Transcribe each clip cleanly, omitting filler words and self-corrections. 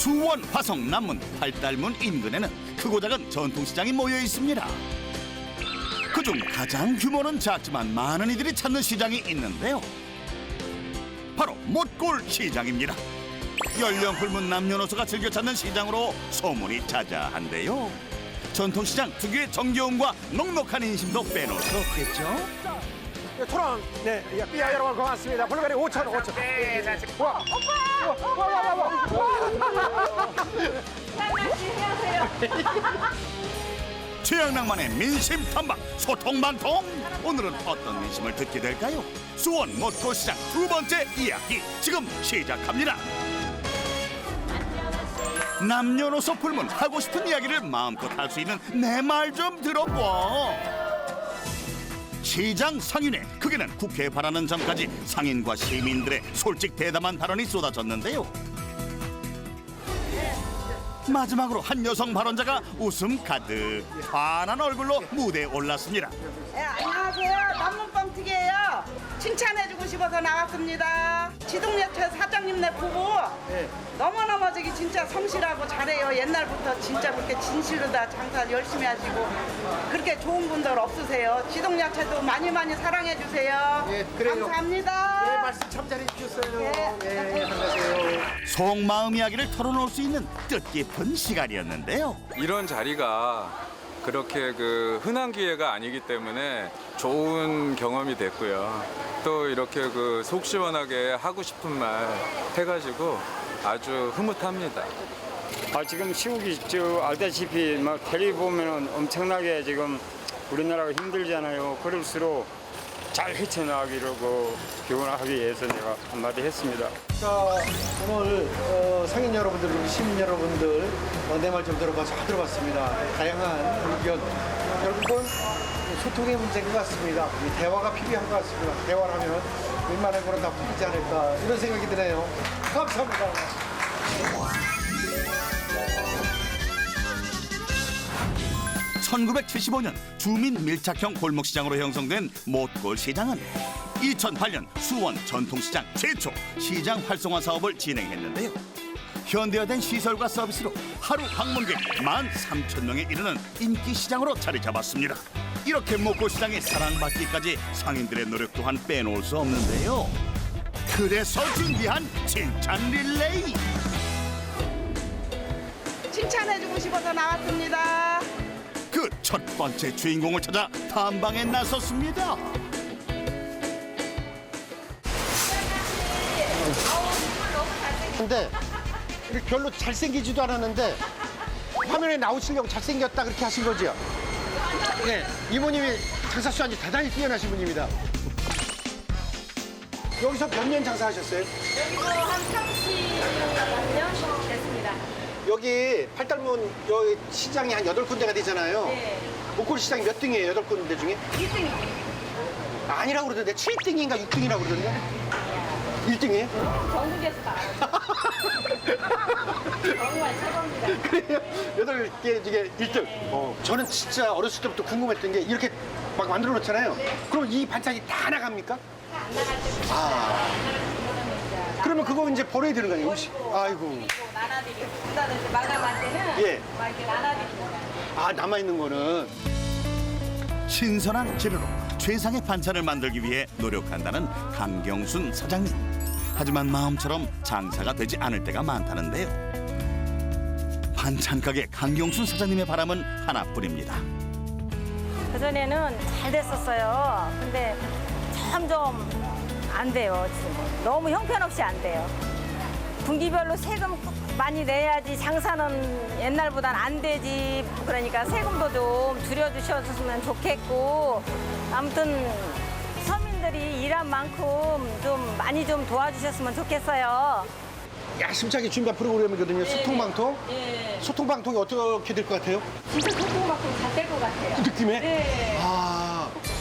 수원 화성 남문 팔달문 인근에는 크고 작은 전통시장이 모여 있습니다. 그중 가장 규모는 작지만 많은 이들이 찾는 시장이 있는데요. 바로 못골 시장입니다. 연령 불문 남녀노소가 즐겨 찾는 시장으로 소문이 자자한데요. 전통시장 특유의 정겨움과 넉넉한 인심도 빼놓을 수 없겠죠. 토론, 네, 삐아 여러분 고맙습니다. 불가리 5천, 5천. 네, 자, 지금. 와, 오빠! 와. 최양락만의 민심 탐방 소통방통. 오늘은 어떤 민심을 듣게 될까요? 수원 못골시장 두 번째 이야기 지금 시작합니다. 남녀노소 불문 하고 싶은 이야기를 마음껏 할 수 있는 내 말 좀 들어봐. 시장 상인회, 그게는 국회에 바라는 점까지 상인과 시민들의 솔직 대담한 발언이 쏟아졌는데요. 마지막으로 한 여성 발언자가 웃음 가득 환한 얼굴로 무대에 올랐습니다. 네, 안녕하세요. 남문뻥튀기예요. 칭찬해주고 싶어서 나왔습니다. 지동열차 사장님네 부부 너무너무 저기 진짜 성실하고 잘해요. 옛날부터 진짜 그렇게 진실로 다 장사 열심히 하시고 그렇게 좋은 분들 없으세요. 지동열차도 많이 많이 사랑해주세요. 예, 그래요. 감사합니다. 네, 말씀 참 잘해주셨어요. 네. 네, 안녕하세요. 속마음 이야기를 털어놓을 수 있는 뜻깊은 시간이었는데요. 이런 자리가 그렇게 흔한 기회가 아니기 때문에 좋은 경험이 됐고요. 또 이렇게 속 시원하게 하고 싶은 말 해가지고 아주 흐뭇합니다. 지금 시국이 알다시피 막 텔레비 보면은 엄청나게 지금 우리나라가 힘들잖아요. 그럴수록 잘 헤쳐나가기를 기원하기 위해서 내가 한마디 했습니다. 자, 오늘 상인 여러분들, 우리 시민 여러분들 내 말 좀 들어봐서 잘 들어봤습니다. 다양한 의견. 결국은 소통의 문제인 것 같습니다. 대화가 필요한 것 같습니다. 대화를 하면 웬만한 거는 다 풀리지 않을까 이런 생각이 드네요. 감사합니다. (1975년) 주민 밀착형 골목시장으로 형성된 못골시장은 2008년 수원 전통시장 최초 시장 활성화 사업을 진행했는데요. 현대화된 시설과 서비스로 하루 방문객 13,000명에 이르는 인기 시장으로 자리 잡았습니다. 이렇게 못골시장이 사랑받기까지 상인들의 노력 또한 빼놓을 수 없는데요. 그래서 준비한 칭찬 릴레이. 칭찬해주고 싶어서 나왔습니다. 그 첫 번째 주인공을 찾아 탐방에 나섰습니다. 근데 이렇게 별로 잘생기지도 않았는데 화면에 나오시려고 잘생겼다 그렇게 하신 거죠? 네, 이모님이 장사 수완이 대단히 뛰어나신 분입니다. 여기서 몇 년 장사하셨어요? 여기도 한 30년 됐습니다. 여기 팔달문 여기 시장이 한 8군데가 되잖아요. 네. 목골 시장이 몇 등이에요? 8군데 중에? 1등입니다. 아니라고 그러던데 7등인가 6등이라고 그러던데? 1등이에요? 전국에서 다 알아요. 정말 최고입니다. 그래요? 8개 중에 1등. 저는 진짜 어렸을 때부터 궁금했던 게 이렇게 막 만들어 놓잖아요. 그럼 이 반찬이 다 나갑니까? 안 나갈 때 그러면 그거 이제 버려야 되는 거 아니에요? 음식? 아이고. 나눠드리고 그다음에 마감할 때는 예. 막 이렇게 나눠드립니다. 남아있는 거는. 신선한 재료로 최상의 반찬을 만들기 위해 노력한다는 강경순 사장님. 하지만 마음처럼 장사가 되지 않을 때가 많다는데요. 반찬 가게 강경순 사장님의 바람은 하나뿐입니다. 그전에는 잘 됐었어요. 근데 점점 안 돼요. 지금. 너무 형편없이 안 돼요. 분기별로 세금 많이 내야지 장사는 옛날보단 안 되지. 그러니까 세금도 좀 줄여주셨으면 좋겠고, 아무튼 서민들이 일한 만큼 좀 많이 좀 도와주셨으면 좋겠어요. 야심차게 준비한 프로그램이거든요. 소통방통. 예. 소통방통이 어떻게 될 것 같아요? 진짜 소통받고 잘 될 것 같아요. 그 느낌에? 네.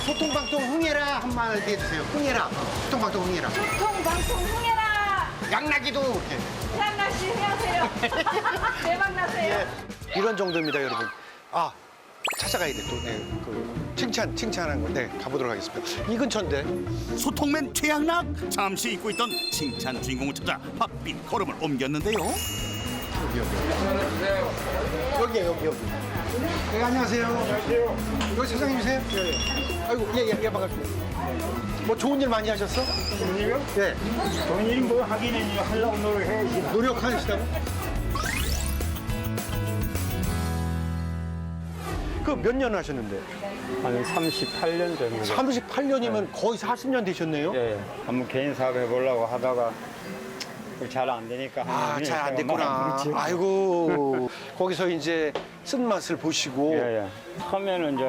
소통방통 흥해라 한마디 해주세요. 흥해라. 소통방통 흥해라. 소통방통 흥해라. 양락이도 이렇게. 태양날 씨 안녕하세요. 대박 나세요. 예. 이런 정도입니다, 여러분. 찾아가야 돼, 또. 네, 칭찬한 거. 네, 가보도록 하겠습니다. 이 근처인데. 소통맨 최양락 잠시 잊고 있던 칭찬 주인공을 찾아 바삐 걸음을 옮겼는데요. 여기. 네, 안녕하세요. 안녕하세요. 여기 사장님이세요? 네. 아이고, 예, 반갑습니다. 뭐 좋은 일 많이 하셨어? 좋은 일이요? 네. 좋은 일 뭐 하기는 하려고 노력해야지. 노력하시다고? 그 몇 년 하셨는데? 한 38년 정도. 38년이면 거의 40년 되셨네요? 예, 한번 개인 사업 해보려고 하다가 잘 안 되니까. 잘 안 됐구나. 그렇지. 아이고. 거기서 이제 쓴맛을 보시고. 예. 처음에는 이제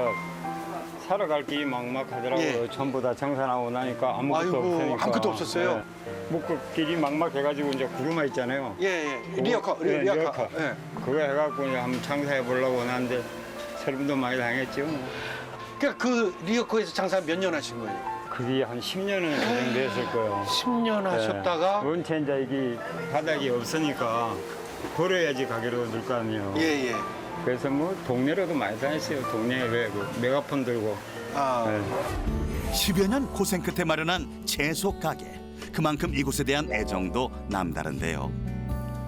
살아갈 길이 막막하더라고요. 예. 전부 다 정산하고 나니까 아무것도 아이고, 없으니까. 아무것도 없었어요? 목길이 막막해가지고 이제 구루마 있잖아요. 예. 리어카. 리어카. 예. 그거 해갖고 이제 한번 장사해보려고 하는데 세금도 많이 당했죠. 그러니까 그 리어카에서 장사 몇 년 하신 거예요? 그게 한 10년은 정도 됐을 거예요. 10년 하셨다가. 원체 이제 이게 바닥이 없으니까 걸어야지 가게로 늘 거 아니에요. 예. 그래서 뭐 동네로도 많이 다녔어요. 동네에 그 메가폰 들고. 아. 예. 10여 년 고생 끝에 마련한 채소 가게. 그만큼 이곳에 대한 애정도 남다른데요.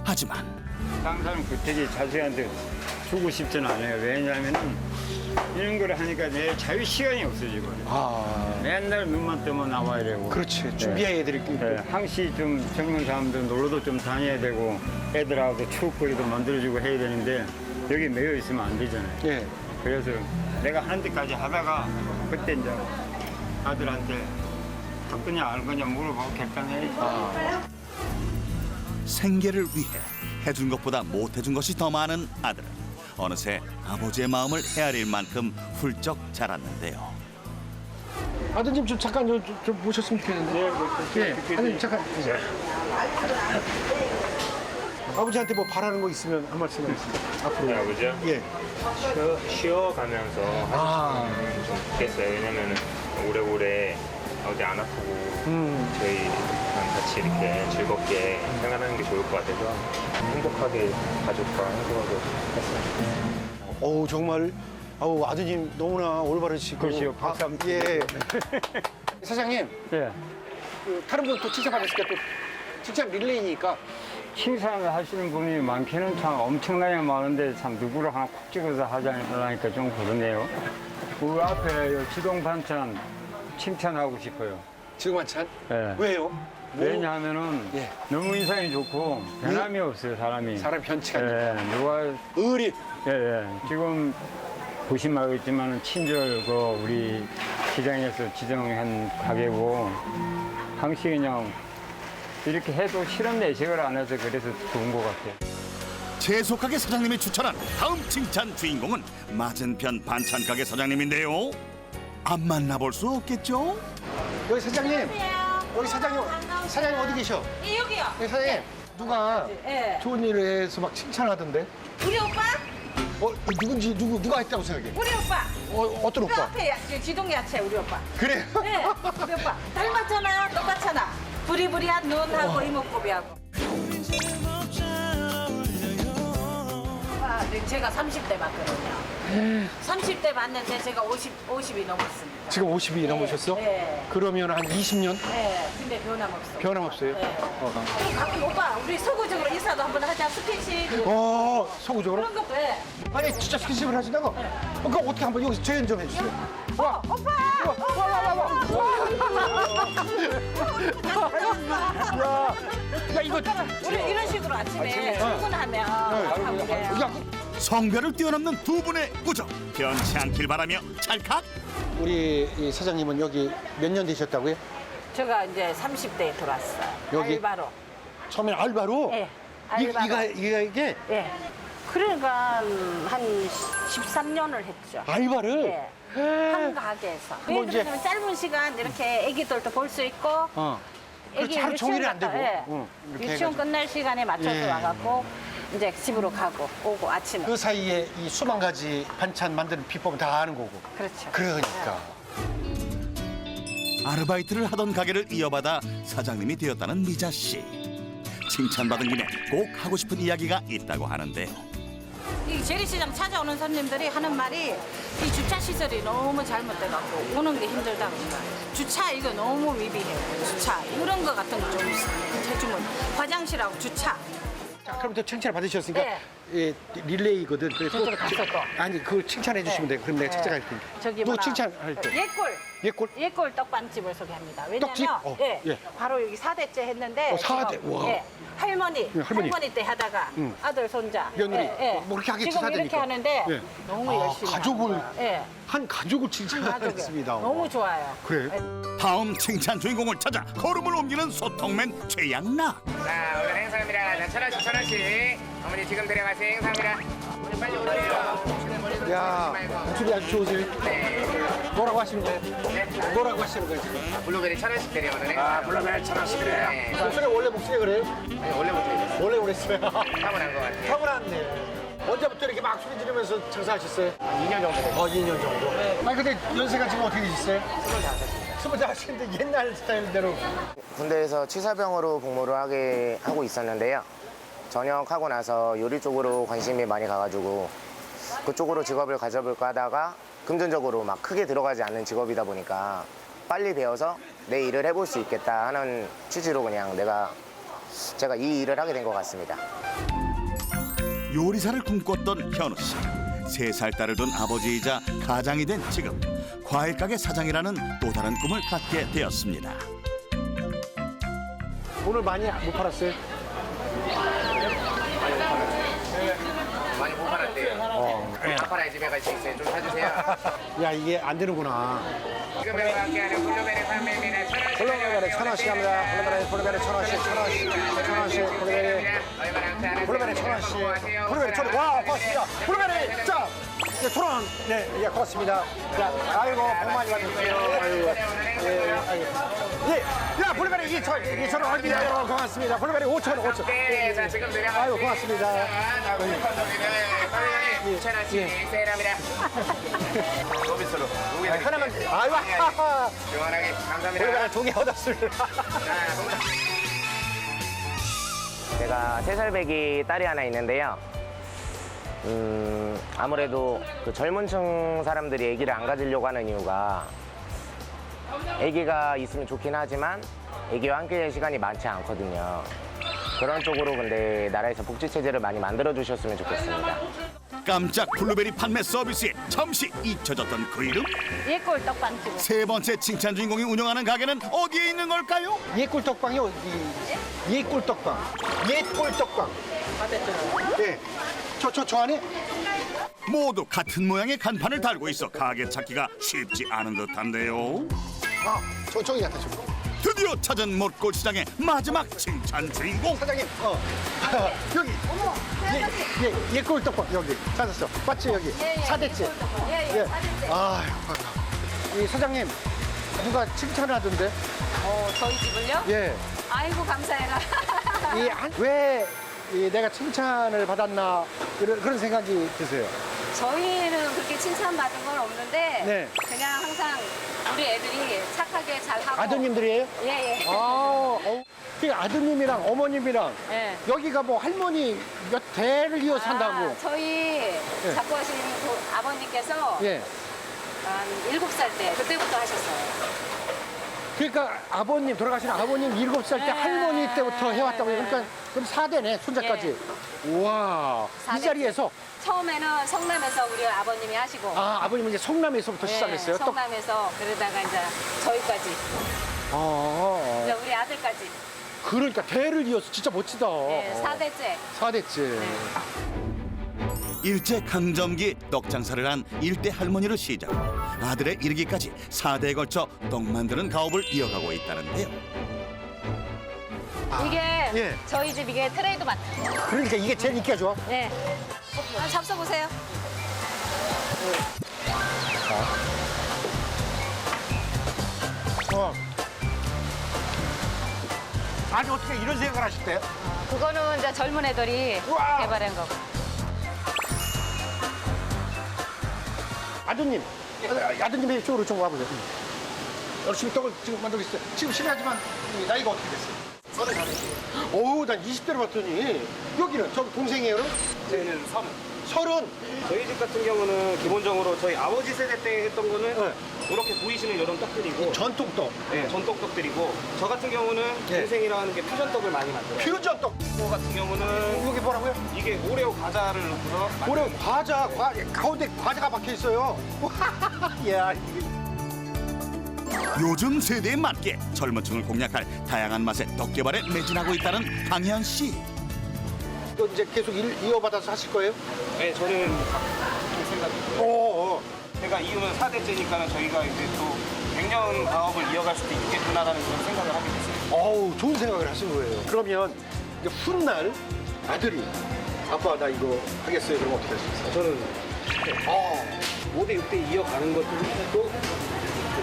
하지만 장사는 그때기 자식한테 주고 싶지는 않아요. 왜냐하면 이런 걸 하니까 내 자유 시간이 없어지고 맨날 눈만 뜨면 나와야 되고. 그렇지. 준비해야 될 게. 네, 항시 좀 젊은 사람들 놀러도 좀 다녀야 되고 애들하고도 추억거리도 만들어주고 해야 되는데 여기 매여 있으면 안 되잖아요. 예. 그래서 내가 하는 데까지 하다가 그때 이제 아들한테 듣거냐 안 거냐 물어보고 결단해야지. 생계를 위해 해준 것보다 못해준 것이 더 많은 아들은 어느새 아버지의 마음을 헤아릴 만큼 훌쩍 자랐는데요. 아드님 좀 잠깐 좀 모셨으면 좋겠는데. 예. 아드님 잠깐. 아버지한테 뭐 바라는 거 있으면 한 말씀 해주세요. 앞으로. 네, 아버지요? 예. 쉬어가면서 하시면 좀 좋겠어요. 왜냐면 오래오래 어디 안 아프고 저희랑 같이 이렇게 즐겁게 생활하는 게 좋을 것 같아서 행복하게 가족과 행복하게 했으면 좋겠어요. 어우 정말 아드님 너무나 올바르시고. 그렇죠. 박수 한번 예. 사장님, 예. 그 다른 분 또 칭찬받으니까 또 칭찬 릴레이니까. 칭찬을 하시는 분이 많기는 참 엄청나게 많은데 참 누구를 하나 콕 찍어서 하자니까 좀 그러네요. 그 앞에 지동 반찬 칭찬하고 싶어요. 지금 한찬? 예. 왜요? 왜냐하면은 예. 너무 인상이 좋고 변함이 없어요, 사람이. 사람 변치가 안 예, 누가 의리. 지금 보시면 알겠지만 친절 그 우리 시장에서 지정한 가게고 항시 그냥 이렇게 해도 실험 내식을 안 해서 그래서 좋은 것 같아요. 채소 가게 사장님이 추천한 다음 칭찬 주인공은 맞은편 반찬 가게 사장님인데요. 안 만나볼 수 없겠죠? 여기 사장님. 여기 사장님 어디 계셔? 예, 여기요. 여기 사장님 누가 예. 좋은 일을 해서 막 칭찬하던데. 우리 오빠? 누군지 누가 했다고 생각해? 우리 오빠. 어떤 그 오빠? 앞에 지동 야채 우리 오빠. 그래? 네, 우리 오빠. 닮았잖아. 똑같잖아. 부리부리한 눈하고 이목구비하고. 제가 30대 맞거든요. 30대 맞는데 제가 50이 넘었습니다. 지금 50이 넘으셨어? 네. 그러면 한 20년? 네, 근데 변함없어. 변함없어요? 네. 가끔 오빠 우리 서구적으로 인사도 한번 하자. 스킨십. 서구적으로? 그런 것도 해. 아니 진짜 스킨십을 하시다가 그럼 어떻게 한번 여기서 재연 좀 해주세요. 와, 오빠! 야 이거 우리 이런 식으로 아침에 출근하면 하고 그래요. 야, 성별을 뛰어넘는 두 분의 우정 변치 않길 바라며 찰칵. 우리 이 사장님은 여기 몇 년 되셨다고요? 제가 이제 30대에 들어왔어요. 여기? 알바로. 처음엔 알바로? 예. 알바로. 이게 예. 그러니까 한 13년을 했죠. 알바를? 예. 한 가게에서. 왜 그럼 이제- 그러냐면 짧은 시간 이렇게 애기들도 볼 수 있고 그렇지, 하루 종일이 안 되고. 예. 이렇게 유치원 해가지고. 끝날 시간에 맞춰서 예. 와갖고 이제 집으로 가고 오고 아침에. 그 사이에 이 수만 가지 반찬 만드는 비법은 다 아는 거고. 그렇죠. 그러니까. 아르바이트를 하던 가게를 이어받아 사장님이 되었다는 미자 씨. 칭찬받은 김에 꼭 하고 싶은 이야기가 있다고 하는데요. 이 재래시장 찾아오는 손님들이 하는 말이 이 주차 시설이 너무 잘못돼갖고 오는 게 힘들다고 해요. 주차 이거 너무 미비해요. 주차 이런 거 같은 거 좀 해주면 화장실하고 주차 자, 그럼 또 칭찬을 받으셨으니까 네. 예, 릴레이거든. 그래서 저쪽으로 갔어, 또. 아니 그걸 칭찬해 주시면 돼요. 그럼 내가 네. 채택할 테니까. 저기 또 뭐나 칭찬할 때. 예꿀 예꿀? 떡빵집을 소개합니다. 왜냐면 떡집? 예, 예. 바로 여기 4대째 했는데 4대? 지금, 와. 예, 할머니 예, 할머니. 때 하다가 아들 손자 며느리. 예, 뭐 그렇게 하겠지, 지금 4대니까. 이렇게 하는데 예. 너무 아, 열심히 가족을 하는 거예요. 예. 한 가족을 가족이에요. 칭찬하겠습니다. 너무 좋아요. 그래? 다음 칭찬 주인공을 찾아 걸음을 옮기는 소통맨 최양락. 자, 오늘 행사입니다. 자, 1,000원씩, 1,000원씩. 어머니 지금 들어가세요. 행사입니다. 어머니 빨리 오세요. 야, 목소리 아주 좋으세요. 뭐라고 하시는 거예요? 뭐라고 하시는 거예요, 지금? 블루베리 1,000원씩 드려요, 오늘 행사. 블루베리 1,000원씩 그래요? 네. 목소리 원래 목소리 그래요? 아니, 원래부터 이랬어요. 원래 그랬어요. 타고난 것 같아요. 타고났네. 언제부터 이렇게 막 소리 지르면서 장사하셨어요? 2년 정도 됐어요. 2년 정도. 아니 근데 연세가 지금 어떻게 되셨어요? 25인데 옛날 스타일대로. 군대에서 치사병으로 복무를 하고 있었는데요. 전역하고 나서 요리 쪽으로 관심이 많이 가가지고 그쪽으로 직업을 가져볼까 하다가 금전적으로 막 크게 들어가지 않는 직업이다 보니까 빨리 배워서 내 일을 해볼 수 있겠다 하는 취지로 그냥 제가 이 일을 하게 된 것 같습니다. 요리사를 꿈꿨던 현우 씨. 3살 딸을 둔 아버지이자 가장이 된 지금 과일가게 사장이라는 또 다른 꿈을 갖게 되었습니다. 오늘 많이 못 팔았어요? 많이 못 팔았대요. 아빠랑 집에 갈 수 있어요. 좀 사주세요. 야 이게 안 되는구나. 지금과 함께하는 블루베리 판매입니다. 1,000원씩. 블루베리 1,000원씩 합니다. 블루베리 1,000원씩, 1,000원씩, 블루베리 1,000원씩. 블루베리 1,000원. 와, 고맙습니다. 블루베리, 자, 네, 토론. 네, 예, 고맙습니다. 자, 아이고, 복 많이 받으세요. 아이고, 예, 아이고. 예, 야, 블루베리 2,000원 어디야? 고맙습니다. 블루베리 5,000원, 5,000원. 네, 자, 지금 들어가세요. 아이고, 고맙습니다. 자, 우리 판매입니다. 2,000원씩 세일합니다. 서비스로. 하나만, 아이고, 하하. 시원하게 감사합니다. 블루베리 2개 얻었습니다. 제가 3살 배기 딸이 하나 있는데요. 아무래도 그 젊은 층 사람들이 아기를 안 가지려고 하는 이유가 아기가 있으면 좋긴 하지만 아기와 함께할 시간이 많지 않거든요. 그런 쪽으로 근데 나라에서 복지 체제를 많이 만들어 주셨으면 좋겠습니다. 깜짝 블루베리 판매 서비스에 잠시 잊혀졌던 그 이름? 예꿀 떡빵집. 3번째 칭찬 주인공이 운영하는 가게는 어디에 있는 걸까요? 예꿀떡빵이요. 예꿀떡빵. 예꿀떡빵. 네. 저 안에 모두 같은 모양의 간판을 달고 있어 가게 찾기가 쉽지 않은 듯한데요. 저기 같아 저기. 드디어 찾은 못골시장의 마지막 칭찬 주인공. 사장님, 여기. 예꿀떡빵 여기 찾았어. 맞지 여기. 4대째. 예, 이 사장님 누가 칭찬을 하던데? 저희 집을요? 예. 아이고 감사해라. 왜 내가 칭찬을 받았나 그런 생각이 드세요? 저희는 그렇게 칭찬받은 건 없는데 네. 그냥 항상 우리 애들이 착하게 잘 하고 아드님들이에요? 예. 그 아드님이랑 어머님이랑 예. 여기가 뭐 할머니 몇 대를 이어서 산다고. 저희 자꾸 하시는 그 아버님께서 예. 한 7살 때 그때부터 하셨어요. 그러니까 아버님 돌아가신 아버님 7살 때 네. 할머니 때부터 해왔다고. 그러니까 그럼 4대네 손자까지. 우와. 이 4대. 자리에서 처음에는 성남에서 우리 아버님이 하시고 아버님은 이제 성남에서부터 시작했어요. 또 성남에서 그러다가 이제 저희까지 이제 우리 아들까지 그러니까 대를 이어서 진짜 멋지다. 네, 4대째 4대째. 일제 강점기 떡 장사를 한 일대 할머니를 시작으로 아들에 이르기까지 4대에 걸쳐 떡 만드는 가업을 이어가고 있다는데요. 이게 예. 저희 집 이게 트레이드 마트. 그러니까 이게 제일 인기가 좋아. 네. 잡숴보세요. 아니 어떻게 이런 생각을 하셨대요? 그거는 이제 젊은 애들이 우와. 개발한 거고. 아드님이 이쪽으로 좀 와보세요. 열심히 떡을 지금 만들고 있어요. 지금 실례하지만 나이가 어떻게 됐어요? 30. 오우, 난 20대로 봤더니 여기는 저 동생이에요? 저희는 30. 저희 집 같은 경우는 기본적으로 저희 아버지 세대 때 했던 거는 이렇게 보이시는 이런 떡들이고 전통떡. 네, 전떡떡들이고 저 같은 경우는 동생이랑 하는 게 퓨전떡을 많이 만들어요. 퓨전떡. 이거 같은 경우는 여기 뭐라고요? 이게 오레오 과자를 넣어서 올해 과자, 가운데 과자가 박혀 있어요. 야, 요즘 세대에 맞게 젊은 층을 공략할 다양한 맛의 떡 개발에 매진하고 있다는 강현 씨. 이거 이제 계속 이어받아서 하실 거예요? 네, 저는 그렇게 생각해요. 제가 이후는 4대째니까 저희가 이제 또 100년 가업을 이어갈 수도 있겠구나라는 그런 생각을 하게 됐어요. 어우, 좋은 생각을 하신 거예요. 그러면 이제 훗날 아들이 아빠 나 이거 하겠어요. 그럼 어떻게 하시겠어요? 저는 5대 6대 이어가는 것도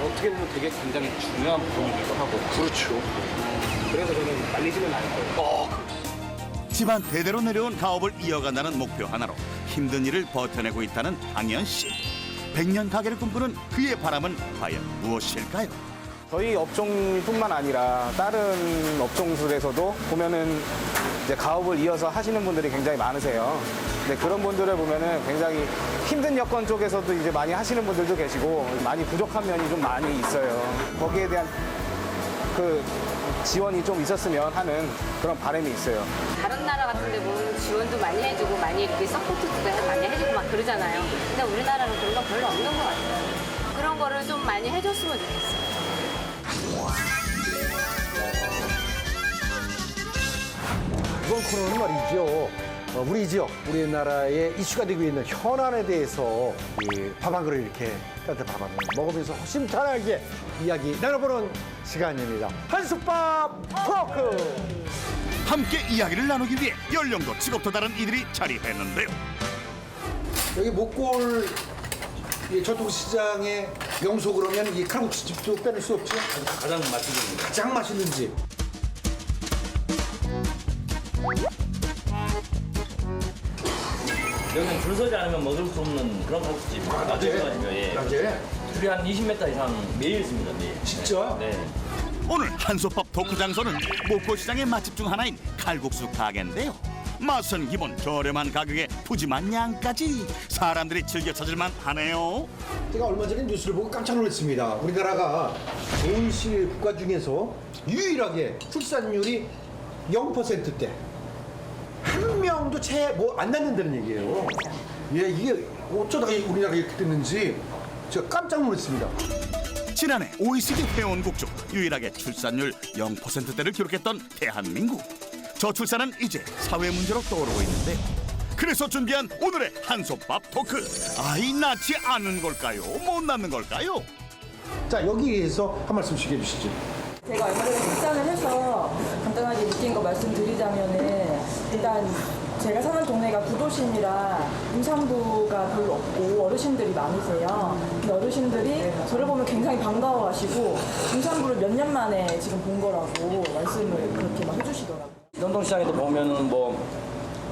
어떻게 보면 되게 굉장히 중요한 부분이기도 하고. 그렇죠. 그래서 저는 말리지는 않을 거예요. 집안 대대로 내려온 가업을 이어간다는 목표 하나로 힘든 일을 버텨내고 있다는 강현 씨. 100년 가게를 꿈꾸는 그의 바람은 과연 무엇일까요? 저희 업종뿐만 아니라 다른 업종들에서도 보면은 이제 가업을 이어서 하시는 분들이 굉장히 많으세요. 근데 그런 분들을 보면은 굉장히 힘든 여건 쪽에서도 이제 많이 하시는 분들도 계시고 많이 부족한 면이 좀 많이 있어요. 거기에 대한 그 지원이 좀 있었으면 하는 그런 바람이 있어요. 다른 나라 같은 데 보면 지원도 많이 해주고 많이 이렇게 서포트도 많이 해주고 막 그러잖아요. 근데 우리나라는 그런 건 별로 없는 것 같아요. 그런 거를 좀 많이 해줬으면 좋겠어요. 이번 코너는 말이죠. 우리 지역, 우리나라에 이슈가 되고 있는 현안에 대해서 밥 한 그릇 이렇게 따뜻한 밥 한 그릇 먹으면서 허심탄회하게 이야기 나눠보는 시간입니다. 한솥밥 토크! 함께 이야기를 나누기 위해 연령도 직업도 다른 이들이 자리했는데요. 여기 목골 전통시장의 명소 그러면 이 칼국수집도 빼놓을 수 없죠? 가장 맛있는 집. 가장 맛있는 집. 여기는 줄 서지 않으면 먹을 수 없는 그런 칼국수집. 아주 좋아하시죠. 예. 줄이 한 20m 이상 매일 있습니다. 매일. 진짜? 네. 오늘 한솥밥 토크 장소는 목골시장의 맛집 중 하나인 칼국수 가게인데요. 맛은 기본, 저렴한 가격에 푸짐한 양까지 사람들이 즐겨 찾을만 하네요. 제가 얼마 전에 뉴스를 보고 깜짝 놀랐습니다. 우리나라가 OECD 국가 중에서 유일하게 출산율이 0%대. 한 명도 채 뭐 안 낳는다는 얘기예요. 예, 이게 어쩌다가 우리나라가 이렇게 됐는지 제가 깜짝 놀랐습니다. 지난해 OECD 회원국 중 유일하게 출산율 0%대를 기록했던 대한민국. 저출산은 이제 사회 문제로 떠오르고 있는데요. 그래서 준비한 오늘의 한솥밥 토크. 아이 낳지 않은 걸까요? 못 낳는 걸까요? 자, 여기에서 한 말씀씩 해주시죠. 제가 얼마 전에 식사를 해서 간단하게 느낀 거 말씀드리자면은 일단 제가 사는 동네가 구도심이라 임산부가 별로 없고 어르신들이 많으세요. 근데 어르신들이 저를 보면 굉장히 반가워하시고 임산부를 몇 년 만에 지금 본 거라고 말씀을 그렇게 막 해주시더라고요. 전통시장에도 보면은 뭐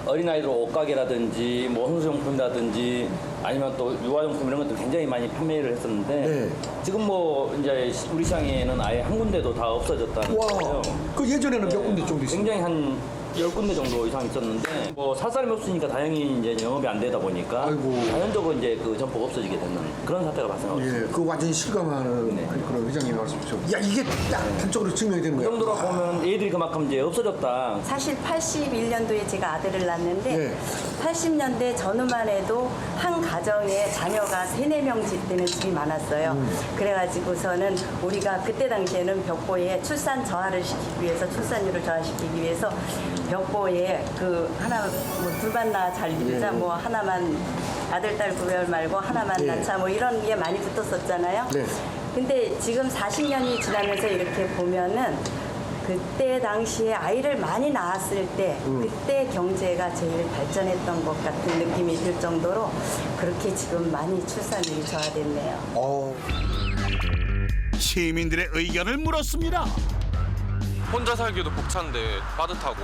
어린아이들 옷가게라든지 뭐 혼수용품이라든지 아니면 또 유아용품 이런 것도 굉장히 많이 판매를 했었는데 지금 뭐 이제 우리 시장에는 아예 한 군데도 다 없어졌다는 거예요. 그 예전에는 몇 군데 정도 있었어요? 굉장히 한 10군데 정도 이상 있었는데 뭐 살 사람이 없으니까 다행히 이제 영업이 안 되다 보니까 자연적으로 이제 그 점포가 없어지게 되는 그런 사태가 발생하고 있습니다. 예, 그 완전히 실감하는 그런 회장님 말씀이죠. 야, 이게 딱 단적으로 증명이 되는 그 거야. 정도로 보면 애들이 그만큼 이제 없어졌다. 사실 81년도에 제가 아들을 낳았는데 80년대 전후만 해도 한 가정에 자녀가 3-4명 되는 집이 많았어요. 그래가지고서는 우리가 그때 당시에는 벽보에 출산 저하를 시키기 위해서 출산율을 저하시키기 위해서 벽보에 그 하나 뭐 둘만 낳아 잘 기르자 뭐 하나만 아들 딸 구별 말고 하나만 낳자 뭐 이런 게 많이 붙었었잖아요. 근데 지금 40년이 지나면서 이렇게 보면은 그때 당시에 아이를 많이 낳았을 때 그때 경제가 제일 발전했던 것 같은 느낌이 들 정도로 그렇게 지금 많이 출산율이 저하됐네요. 시민들의 의견을 물었습니다. 혼자 살기도 벅찬데 빠듯하고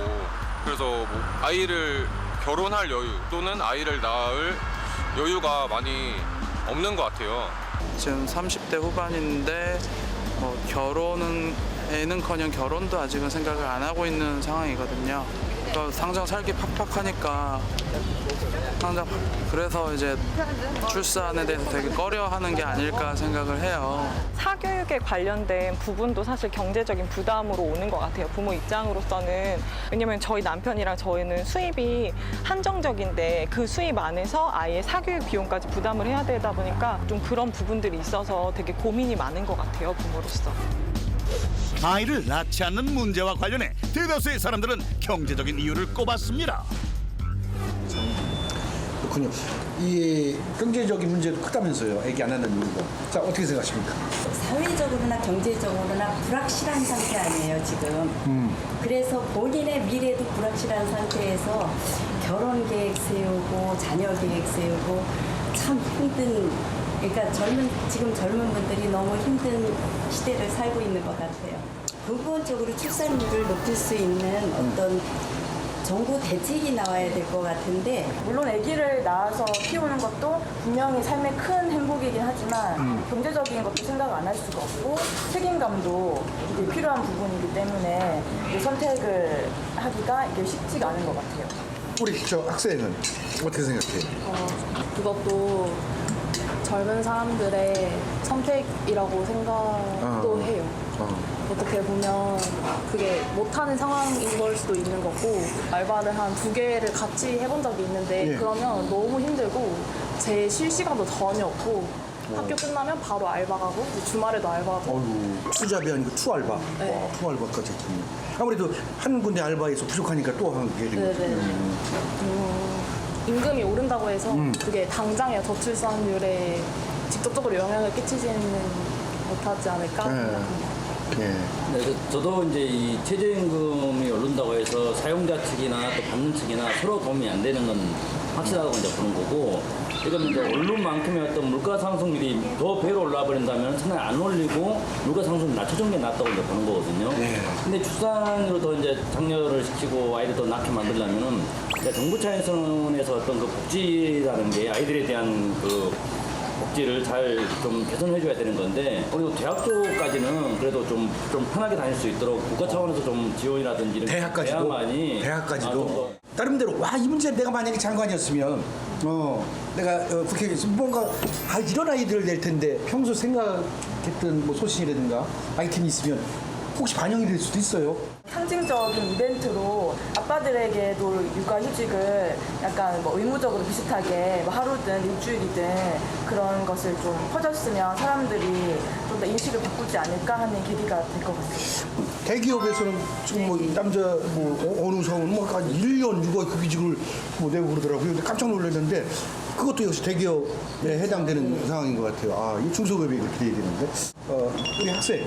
그래서 뭐 아이를 결혼할 여유 또는 아이를 낳을 여유가 많이 없는 것 같아요. 지금 30대 후반인데 결혼은 애는커녕 결혼도 아직은 생각을 안 하고 있는 상황이거든요. 당장 살기 팍팍하니까 당장 그래서 이제 출산에 대해서 되게 꺼려하는 게 아닐까 생각을 해요. 사교육에 관련된 부분도 사실 경제적인 부담으로 오는 것 같아요. 부모 입장으로서는. 왜냐면 저희 남편이랑 저희는 수입이 한정적인데 그 수입 안에서 아이의 사교육 비용까지 부담을 해야 되다 보니까 좀 그런 부분들이 있어서 되게 고민이 많은 것 같아요, 부모로서. 아이를 낳지 않는 문제와 관련해 대다수의 사람들은 경제적인 이유를 꼽았습니다. 그렇군요. 이 경제적인 문제도 크다면서요. 애기 안 낳는 이유가. 자, 어떻게 생각하십니까? 사회적으로나 경제적으로나 불확실한 상태 아니에요, 지금. 그래서 본인의 미래도 불확실한 상태에서 결혼 계획 세우고 자녀 계획 세우고 참 힘든, 그러니까 지금 젊은 분들이 너무 힘든 시대를 살고 있는 것 같아요. 근본적으로 출산율을 높일 수 있는 어떤 정부 대책이 나와야 될 것 같은데, 물론 아기를 낳아서 키우는 것도 분명히 삶의 큰 행복이긴 하지만 경제적인 것도 생각 안 할 수가 없고 책임감도 이게 필요한 부분이기 때문에 이 선택을 하기가 이게 쉽지가 않은 것 같아요. 우리 저 학생은 어떻게 생각해요? 그것도 젊은 사람들의 선택이라고 생각도 해요. 어떻게 보면 그게 못하는 상황인 걸 수도 있는 거고, 알바를 한 2개를 같이 해본 적이 있는데 그러면 너무 힘들고 제 쉴 시간도 전혀 없고 학교 끝나면 바로 알바 가고 주말에도 알바하고. 투잡이 아니고 투알바. 네. 와, 투알바까지 했군요. 아무래도 한 군데 알바에서 부족하니까 또 하게 된 거죠. 임금이 오른다고 해서 그게 당장의 저출산율에 직접적으로 영향을 끼치지는 못하지 않을까 생각합니다. 네, 저도 이제 이 최저임금이 오른다고 해서 사용자 측이나 또 받는 측이나 서로 도움이 안 되는 건 확실하다고 이제 보는 거고, 이거는 이제 오른 만큼의 어떤 물가 상승률이 더 배로 올라 버린다면 차라리 안 올리고 물가 상승을 낮춰준 게 낫다고 이제 보는 거거든요. 근데 출산으로 더 이제 장려를 시키고 아이를 더 낳게 만들려면은 정부 차원에서 어떤 그 복지라는 게 아이들에 대한 그 복지를 잘 좀 개선해줘야 되는 건데, 그리고 대학 쪽까지는 그래도 좀 편하게 다닐 수 있도록 국가 차원에서 좀 지원이라든지 이런 대학까지도 나름대로 와, 이 문제 내가 만약에 장관이었으면 내가 국회의원이었으면 뭔가 이런 아이들을 낼 텐데 평소 생각했던 뭐 소신이라든가 아이템이 있으면 혹시 반영이 될 수도 있어요. 상징적인 이벤트로 아빠들에게도 육아휴직을 약간 뭐 의무적으로 비슷하게 뭐 하루든 일주일이든 그런 것을 좀 퍼졌으면 사람들이 좀 더 인식을 바꾸지 않을까 하는 계기가 될 것 같습니다. 대기업에서는 지금 뭐 남자 뭐 어느 성은 뭐 한 1년 육아휴직을 뭐 내고 그러더라고요. 근데 깜짝 놀랐는데 그것도 역시 대기업에 해당되는 상황인 것 같아요. 이 중소기업이 그렇게 돼야 되는데 우리 학생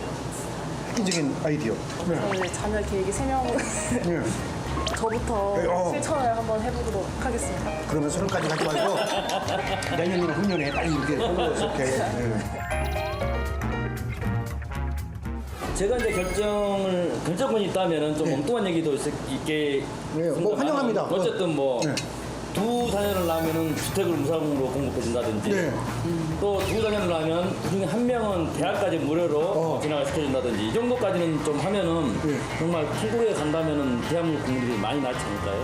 획기적인 아이디어. 저희 자녀 계획이 3명. 저부터 실천을 한번 해보도록 하겠습니다. 그러면 30까지 가지 말고 내년이나 후년에 딱 이렇게 끊어서 이렇게. 제가 이제 결정권이 있다면은 좀 엉뚱한 얘기도 있게. 뭐 환영합니다. 어쨌든 뭐. 두 자녀를 낳으면 주택을 무상으로 공급해준다든지, 또 두 자녀를 낳으면 그중에 한 명은 대학까지 무료로 진학을 시켜준다든지, 이 정도까지는 좀 하면은 정말 천국에 간다면은 대한민국 국민들이 많이 낫지 않을까요?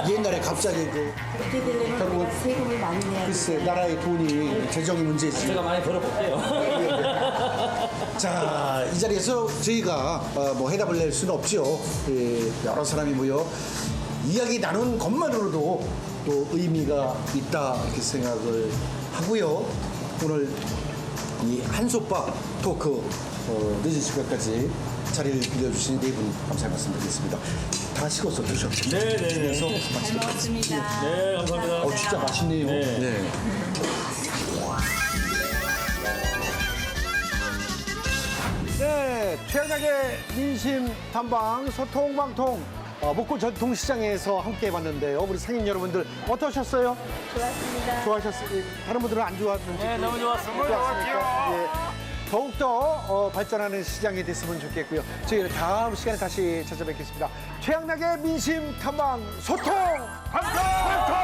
옛날에 갑자기 그렇게 되려면 우리가 세금을 많이 내야 글쎄 나라의 돈이 재정이 문제지. 제가 많이 벌어볼게요. 자, 이 자리에서 저희가 뭐 해답을 낼 수는 없죠. 여러 사람이 모여 이야기 나눈 것만으로도 또 의미가 있다 이렇게 생각을 하고요. 오늘 이 한솥밥 토크 늦은 시간까지 자리를 빌려주신 네 분 감사의 말씀드리겠습니다. 다 식어서 드셔보시죠. 네네네. 잘 먹었습니다. 네, 감사합니다. 진짜 맛있네요. 네, 최악의 민심 탐방 소통방통 목골 전통시장에서 함께 해봤는데요. 우리 상인 여러분들 어떠셨어요? 좋았습니다. 좋아하셨어요? 다른 분들은 안 좋았는지? 네, 너무 좋았습니다. 좋았습니까? 더욱더 발전하는 시장이 됐으면 좋겠고요. 저희는 다음 시간에 다시 찾아뵙겠습니다. 최악나게 민심 탐방 소통 방통!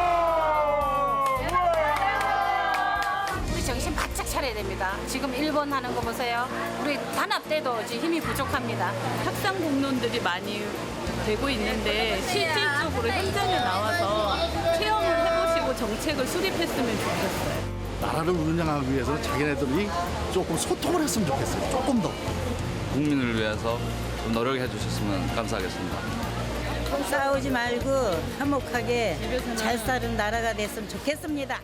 우리 정신 바짝 차려야 됩니다. 지금 일본 하는 거 보세요. 우리 단합 때도 지금 힘이 부족합니다. 학상 공론들이 많이 되고 있는데 실질적으로 현장에 나와서 체험을 해보시고 정책을 수립했으면 좋겠어요. 나라를 운영하기 위해서 자기네들이 조금 소통을 했으면 좋겠어요. 조금 더. 국민을 위해서 좀 노력해 주셨으면 감사하겠습니다. 싸우지 말고 화목하게 잘 사는 나라가 됐으면 좋겠습니다.